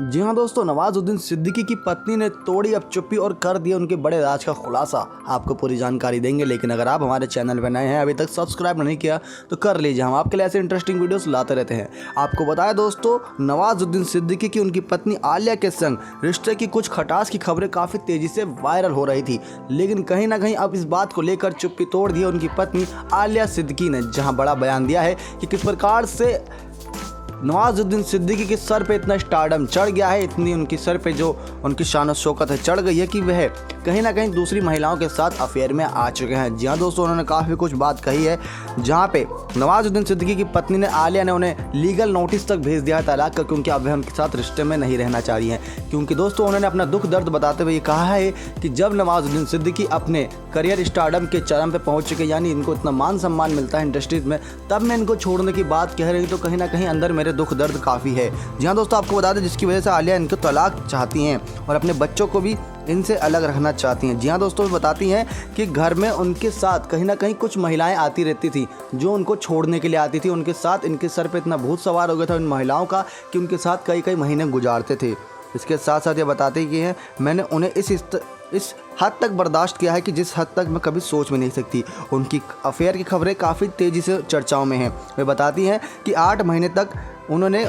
जी हाँ दोस्तों, नवाजुद्दीन सिद्दीकी की पत्नी ने तोड़ी अब चुप्पी और कर दिया उनके बड़े राज का खुलासा। आपको पूरी जानकारी देंगे, लेकिन अगर आप हमारे चैनल पर नए हैं, अभी तक सब्सक्राइब नहीं किया तो कर लीजिए। हम आपके लिए ऐसे इंटरेस्टिंग वीडियोस लाते रहते हैं। आपको बताया दोस्तों, नवाजुद्दीन सिद्दीकी की उनकी पत्नी आलिया के संग रिश्ते की कुछ खटास की खबरें काफ़ी तेज़ी से वायरल हो रही थी, लेकिन कहीं ना कहीं अब इस बात को लेकर चुप्पी तोड़ दी उनकी पत्नी आलिया सिद्दीकी ने, जहां बड़ा बयान दिया है कि किस प्रकार से नवाजुद्दीन सिद्दीकी के सर पे इतना स्टारडम चढ़ गया है, इतनी उनकी सर पे जो उनकी शान शौकत है चढ़ गई है कि वह कहीं ना कहीं दूसरी महिलाओं के साथ अफेयर में आ चुके हैं। जी हाँ दोस्तों, उन्होंने काफ़ी कुछ बात कही है, जहाँ पे नवाजुद्दीन सिद्दीकी की पत्नी ने आलिया ने उन्हें लीगल नोटिस तक भेज दिया है तलाक का, क्योंकि अब वह उनके साथ रिश्ते में नहीं रहना चाह रही हैं। क्योंकि दोस्तों, उन्होंने अपना दुख दर्द बताते हुए ये कहा है कि जब नवाजुद्दीन सिद्दीकी अपने करियर स्टारडम के चरम पे पहुंच चुके, यानी इनको इतना मान सम्मान मिलता है इंडस्ट्रीज में, तब मैं इनको छोड़ने की बात कह रही, तो कहीं ना कहीं अंदर मेरे दुख दर्द काफ़ी है। जी हाँ दोस्तों, आपको बता दें जिसकी वजह से आलिया इनको तलाक चाहती हैं और अपने बच्चों को भी इनसे अलग रखना चाहती हैं। जी हाँ दोस्तों, बताती हैं कि घर में उनके साथ कहीं ना कहीं कुछ महिलाएं आती रहती थी जो उनको छोड़ने के लिए आती थी। उनके साथ इनके सर पे इतना भूत सवार हो गया था इन महिलाओं का कि उनके साथ कई कई महीने गुजारते थे। इसके साथ साथ ये बताते कि हैं मैंने उन्हें इस हद तक बर्दाश्त किया है कि जिस हद तक मैं कभी सोच भी नहीं सकती। उनकी अफेयर की खबरें काफ़ी तेज़ी से चर्चाओं में हैं। वे बताती हैं कि 8 महीने तक उन्होंने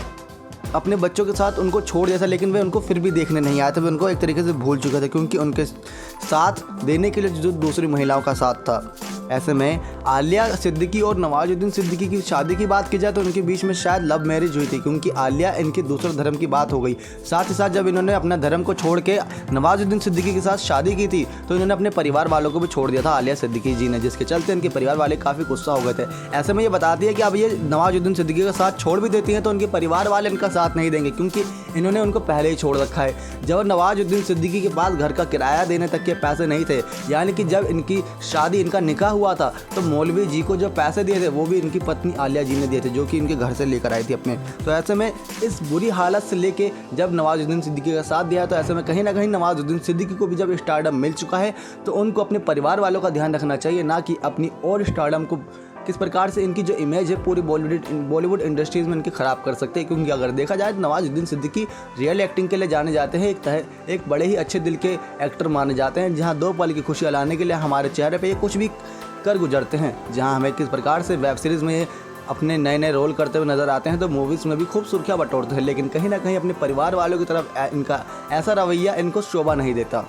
अपने बच्चों के साथ उनको छोड़ दिया था, लेकिन वे उनको फिर भी देखने नहीं आए थे। वे उनको एक तरीके से भूल चुके थे, क्योंकि उनके साथ देने के लिए जो दूसरी महिलाओं का साथ था। ऐसे में आलिया सिद्दीकी और नवाजुद्दीन सिद्दीकी की शादी की बात की जाए तो उनके बीच में शायद लव मैरिज हुई थी, क्योंकि आलिया इनके दूसरे धर्म की बात हो गई। साथ ही साथ जब इन्होंने अपना धर्म को छोड़ के नवाजुद्दीन सिद्दीकी के साथ शादी की थी तो इन्होंने अपने परिवार वालों को भी छोड़ दिया था आलिया सिद्दीकी जी ने, जिसके चलते इनके परिवार वाले काफ़ी गुस्सा हो गए थे। ऐसे में ये बताती है कि अब ये नवाजुद्दीन सिद्दीकी का साथ छोड़ भी देती हैं तो उनके परिवार वाले इनका साथ नहीं देंगे, क्योंकि इन्होंने उनको पहले ही छोड़ रखा है। जब नवाजुद्दीन सिद्दीकी के पास घर का किराया देने तक के पैसे नहीं थे, यानी कि जब इनकी शादी इनका निकाह हुआ था तो मौलवी जी को जो पैसे दिए थे वो भी इनकी पत्नी आलिया जी ने दिए थे, जो कि इनके घर से लेकर आई थी अपने। तो ऐसे में इस बुरी हालत से लेके जब नवाजुद्दीन सिद्दीकी का साथ दिया, तो ऐसे में कहीं ना कहीं नवाजुद्दीन सिद्दीकी को भी जब स्टारडम मिल चुका है तो उनको अपने परिवार वालों का ध्यान रखना चाहिए, ना कि अपनी और स्टारडम को किस प्रकार से इनकी जो इमेज है पूरी बॉलीवुड इंडस्ट्रीज़ में इनकी ख़राब कर सकते हैं। क्योंकि अगर देखा जाए तो नवाजुद्दीन सिद्दीकी रियल एक्टिंग के लिए जाने जाते हैं, एक बड़े ही अच्छे दिल के एक्टर माने जाते हैं, जहां 2 पल की खुशियाँ लाने के लिए हमारे चेहरे पे ये कुछ भी कर गुजरते हैं। जहां हमें किस प्रकार से वेब सीरीज़ में अपने नए नए रोल करते हुए नज़र आते हैं तो मूवीज़ में भी खूब सुर्खियाँ बटोरते हैं, लेकिन कहीं ना कहीं अपने परिवार वालों की तरफ इनका ऐसा रवैया इनको शोभा नहीं देता।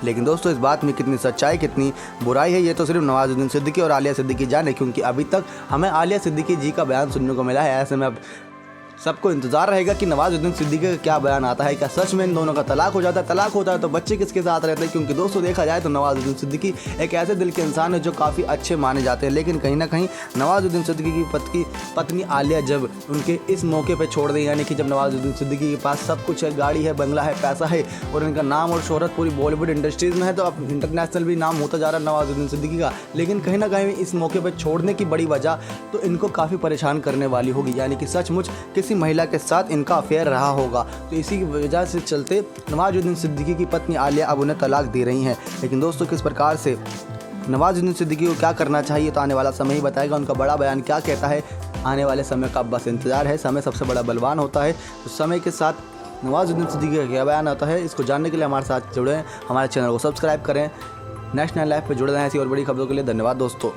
लेकिन दोस्तों, इस बात में कितनी सच्चाई कितनी बुराई है ये तो सिर्फ नवाजुद्दीन सिद्दीकी और आलिया सिद्दीकी जाने, क्योंकि अभी तक हमें आलिया सिद्दीकी जी का बयान सुनने को मिला है। ऐसे में अब सबको इंतजार रहेगा कि नवाजुद्दीन सिद्दीकी का क्या बयान आता है। क्या सच में इन दोनों का तलाक हो जाता है? तलाक होता है तो बच्चे किसके साथ रहते हैं? क्योंकि दोस्तों, देखा जाए तो नवाजुद्दीन सिद्दीकी एक ऐसे दिल के इंसान है जो काफ़ी अच्छे माने जाते हैं, लेकिन कहीं ना कहीं नवाजुद्दीन सिद्दीकी की पत्नी आलिया जब उनके इस मौके पर छोड़ दी, यानी कि जब नवाजुद्दीन सिद्दीकी के पास सब कुछ है, गाड़ी है, बंगला है, पैसा है और इनका नाम और शोहरत पूरी बॉलीवुड इंडस्ट्रीज़ में है, तो अब इंटरनेशनल भी नाम होता जा रहा है नवाजुद्दीन सिद्दीकी का, लेकिन कहीं ना कहीं इस मौके पर छोड़ने की बड़ी वजह तो इनको काफ़ी परेशान करने वाली होगी, यानी कि सचमुच किसी महिला के साथ इनका अफेयर रहा होगा। तो इसी की वजह से चलते नवाजुद्दीन सिद्दीकी की पत्नी आलिया अब उन्हें तलाक दे रही हैं। लेकिन दोस्तों, किस प्रकार से नवाजुद्दीन सिद्दीकी को क्या करना चाहिए तो आने वाला समय ही बताएगा। उनका बड़ा बयान क्या कहता है, आने वाले समय का बस इंतजार है। समय सबसे बड़ा बलवान होता है, तो समय के साथ नवाजुद्दीन सिद्दीकी का क्या बयान आता है, इसको जानने के लिए हमारे साथ जुड़े हैं। हमारे चैनल को सब्सक्राइब करें, नेशनल लाइफ पर जुड़े रहें ऐसी और बड़ी खबरों के लिए। धन्यवाद दोस्तों।